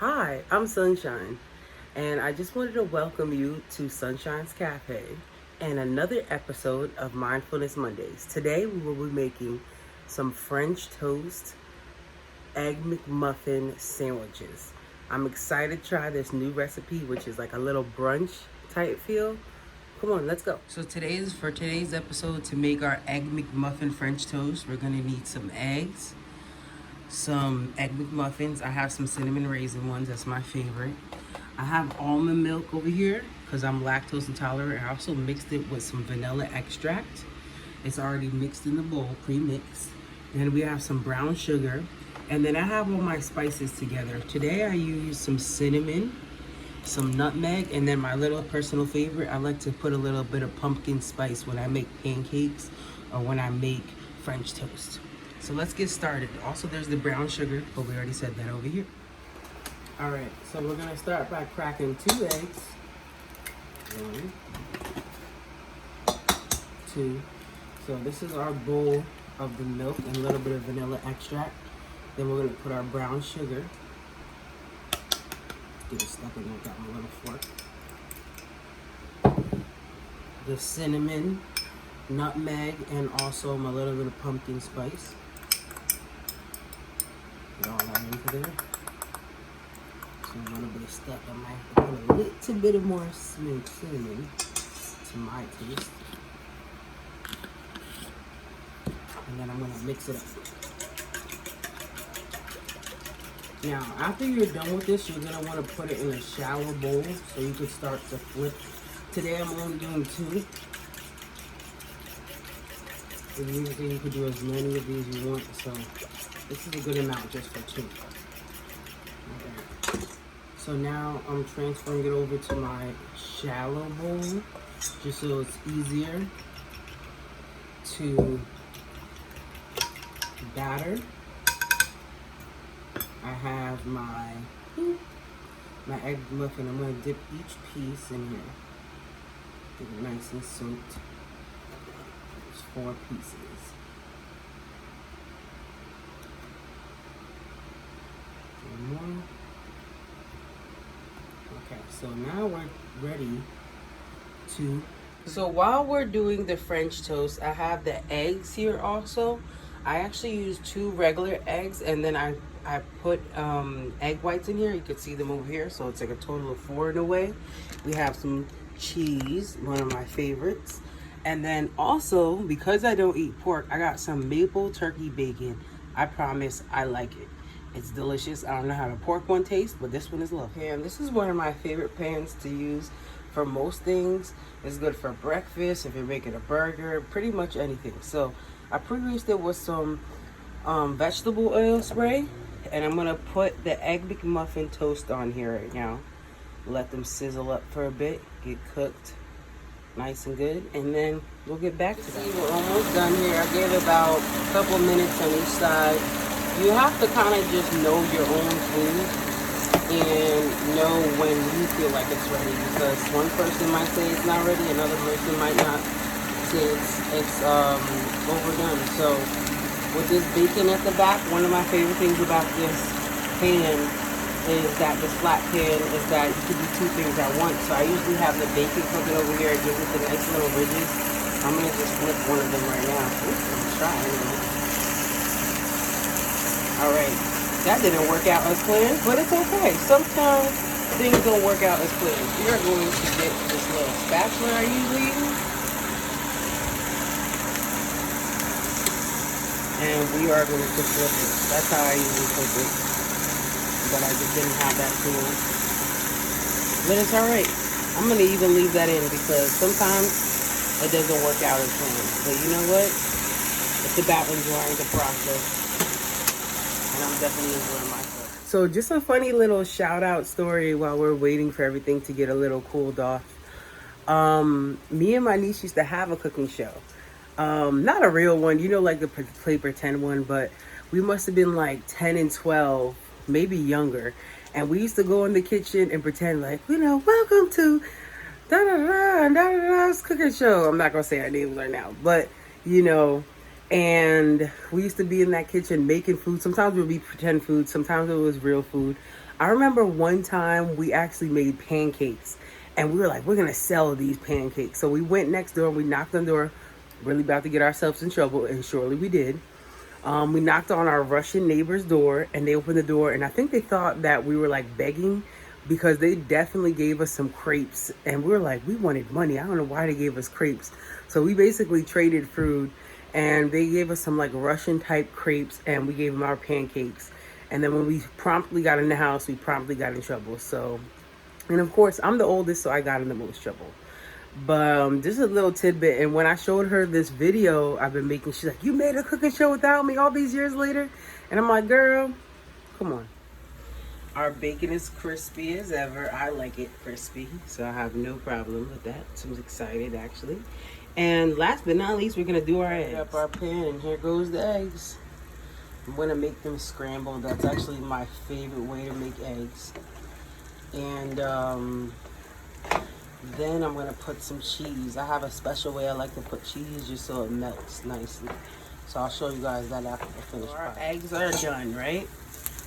Hi, I'm Sunshine, and I just wanted to welcome you to Sunshine's Cafe and another episode of Mindfulness Mondays. Today we will be making some French toast egg McMuffin sandwiches. I'm excited to try this new recipe, which is like a little brunch type feel. Come on, let's go. So for today's episode to make our egg McMuffin French toast, we're gonna need some eggs, some egg McMuffins. I have some cinnamon raisin ones. That's my favorite. I have almond milk over here because I'm lactose intolerant. I also mixed it with some vanilla extract. It's already mixed in the bowl, pre-mixed. Then we have some brown sugar. And then I have all my spices together. Today I use some cinnamon, some nutmeg, and then my little personal favorite, I like to put a little bit of pumpkin spice when I make pancakes or when I make French toast. So let's get started. Also, there's the brown sugar, but we already said that over here. All right, so we're gonna start by cracking 2 eggs. 1, 2. So this is our bowl of the milk and a little bit of vanilla extract. Then we're gonna put our brown sugar. Get it stuck in there, got my little fork. The cinnamon, nutmeg, and also my little bit of pumpkin spice. Get all that into there. So a little bit of stuff. I might have to put a little bit of more cinnamon to my taste. And then I'm gonna mix it up. Now, after you're done with this, you're gonna want to put it in a shallow bowl so you can start to flip. Today I'm only doing 2. And usually you could do as many of these you want, so this is a good amount just for 2. Okay. So now I'm transferring it over to my shallow bowl, just so it's easier to batter. I have my egg muffin. I'm going to dip each piece in here. Get it nice and soaked. There's 4 pieces. One more. Okay, so now we're ready to... So while we're doing the French toast, I have the eggs here also. I actually use 2 regular eggs, and then I put egg whites in here. You can see them over here, so it's like a total of 4 in a way. We have some cheese, one of my favorites. And then also, because I don't eat pork, I got some maple turkey bacon. I promise I like it. It's delicious. I don't know how the pork one tastes, but this one is lovely. And this is one of my favorite pans to use for most things. It's good for breakfast, if you're making a burger, pretty much anything. So I pre-greased it with some vegetable oil spray, and I'm gonna put the egg McMuffin toast on here right now. Let them sizzle up for a bit, get cooked nice and good, and then we'll get back to that. We're almost done here. I gave it about a couple minutes on each side. You have to kind of just know your own food and know when you feel like it's ready, because one person might say it's not ready, another person might not say it's overdone. So with this bacon at the back, one of my favorite things about this pan is that this flat pan is that you can do 2 things at once. So I usually have the bacon cooking over here. It gives it the nice little ridges. I'm gonna just flip one of them right now. Oops, I'm gonna try anyway. All right, that didn't work out as planned, but it's okay. Sometimes things don't work out as planned. We are going to get this little spatula I usually use, and we are going to flip it. That's how I usually cook it, but I just didn't have that tool. But it's all right. I'm going to even leave that in because sometimes it doesn't work out as planned. But you know what? It's about enjoying the process. And I'm definitely enjoying myself. So just a funny little shout out story while we're waiting for everything to get a little cooled off. Me and my niece used to have a cooking show. Not a real one, you know, like the play pretend one, but we must have been like 10 and 12, maybe younger. And we used to go in the kitchen and pretend like, you know, welcome to da da da da da da's cooking show. I'm not gonna say our names right now, but you know, And we used to be in that kitchen making food. Sometimes it would be pretend food, sometimes it was real food. I remember one time we actually made pancakes, and we were like, we're gonna sell these pancakes. So we went next door and we knocked on the door, really about to get ourselves in trouble, and surely we did. We knocked on our Russian neighbor's door, and they opened the door, and I think they thought that we were like begging, because they definitely gave us some crepes, and we were like, we wanted money. I don't know why they gave us crepes. So we basically traded food, and they gave us some like Russian type crepes, and we gave them our pancakes. And then when we promptly got in the house, we promptly got in trouble. So, and of course, I'm the oldest, so I got in the most trouble. But just a little tidbit. And when I showed her this video I've been making, she's like, you made a cooking show without me all these years later? And I'm like, girl, come on. Our bacon is crispy as ever. I like it crispy, so I have no problem with that. So I'm excited, actually. And last but not least, we're going to do our eggs. Up our pan, and here goes the eggs. I'm going to make them scrambled. That's actually my favorite way to make eggs. And then I'm going to put some cheese. I have a special way I like to put cheese just so it melts nicely. So I'll show you guys that after I finish. Our eggs are done, right?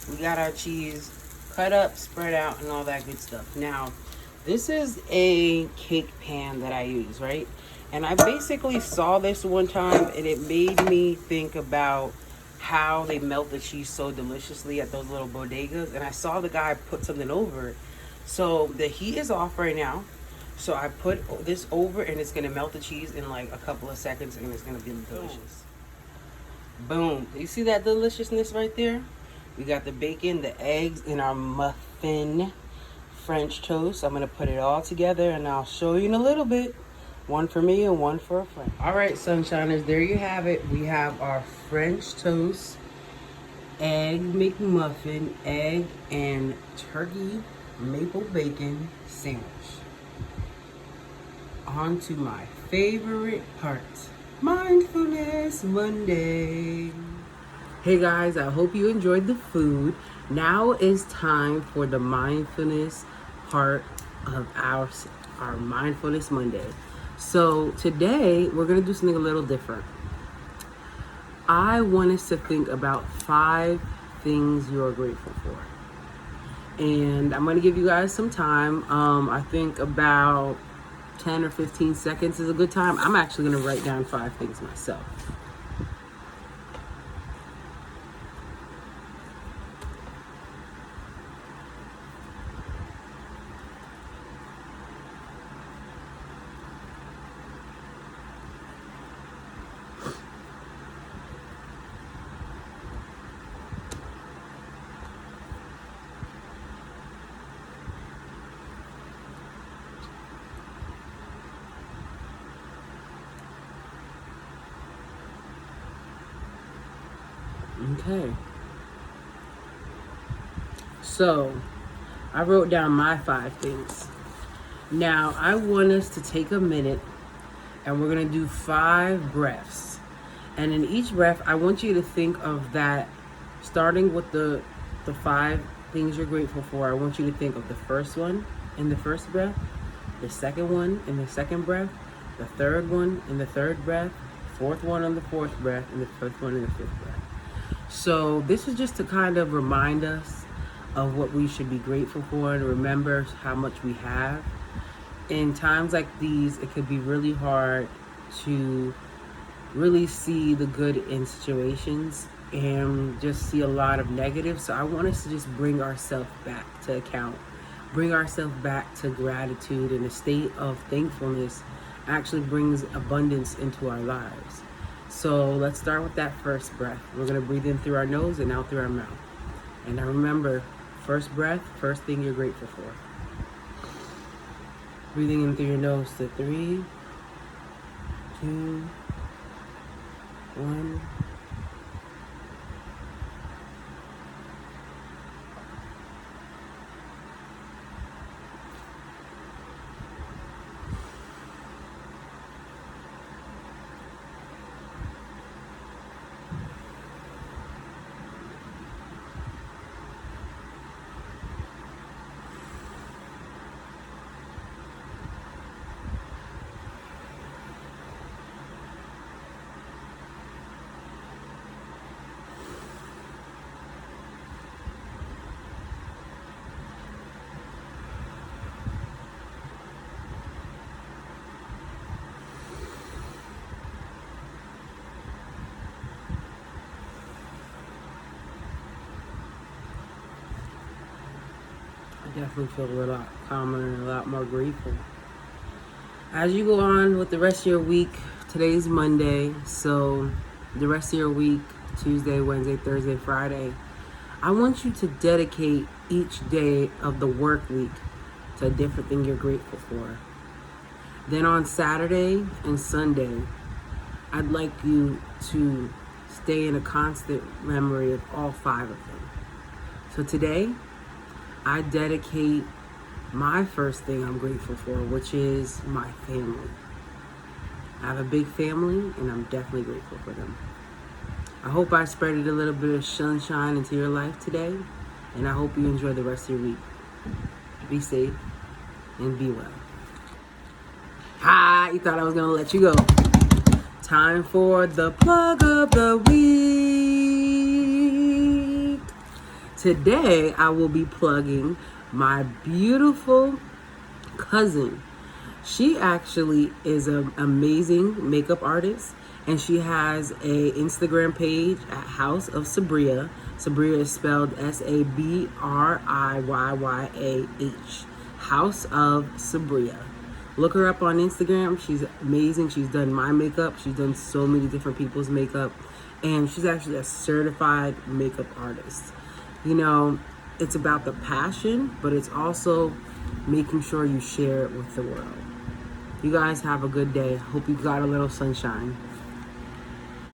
We got our cheese cut up, spread out, and all that good stuff. Now, this is a cake pan that I use, right? And I basically saw this one time, and it made me think about how they melt the cheese so deliciously at those little bodegas. And I saw the guy put something over it. So the heat is off right now. So I put this over, and it's gonna melt the cheese in like a couple of seconds, and it's gonna be delicious. Boom. You see that deliciousness right there? We got the bacon, the eggs, and our muffin French toast. I'm going to put it all together, and I'll show you in a little bit. One for me and one for a friend. All right, sunshiners, there you have it. We have our French toast, egg McMuffin, egg and turkey maple bacon sandwich. On to my favorite part, Mindfulness Monday. Hey guys, I hope you enjoyed the food. Now is time for the mindfulness part of our Mindfulness Monday. So today we're gonna do something a little different. I want us to think about 5 things you're grateful for. And I'm gonna give you guys some time. I think about 10 or 15 seconds is a good time. I'm actually gonna write down 5 things myself. Okay. So, I wrote down my 5 things. Now, I want us to take a minute, and we're going to do 5 breaths. And in each breath, I want you to think of that, starting with the 5 things you're grateful for. I want you to think of the first one in the first breath, the second one in the second breath, the third one in the third breath, fourth one on the fourth breath, and the fifth one in the fifth breath. So this is just to kind of remind us of what we should be grateful for and remember how much we have. In times like these, it could be really hard to really see the good in situations and just see a lot of negative. So I want us to just bring ourselves back to account, bring ourselves back to gratitude, and a state of thankfulness actually brings abundance into our lives. So let's start with that first breath. We're going to breathe in through our nose and out through our mouth. And now remember, first breath, first thing you're grateful for. Breathing in through your nose to 3, 2, 1. I definitely feel a lot calmer and a lot more grateful. As you go on with the rest of your week, today's Monday, so the rest of your week, Tuesday, Wednesday, Thursday, Friday, I want you to dedicate each day of the work week to a different thing you're grateful for. Then on Saturday and Sunday, I'd like you to stay in a constant memory of all 5 of them. So today, I dedicate my first thing I'm grateful for, which is my family. I have a big family, and I'm definitely grateful for them. I hope I spread a little bit of sunshine into your life today, and I hope you enjoy the rest of your week. Be safe and be well. Hi, you thought I was gonna let you go. Time for the plug of the week. Today, I will be plugging my beautiful cousin. She actually is an amazing makeup artist, and she has a Instagram page at House of Sabriyah. Sabriyah is spelled Sabriyah. House of Sabriyah. Look her up on Instagram. She's amazing. She's done my makeup. She's done so many different people's makeup, and she's actually a certified makeup artist. You know, it's about the passion, but it's also making sure you share it with the world. You guys have a good day. Hope you got a little sunshine.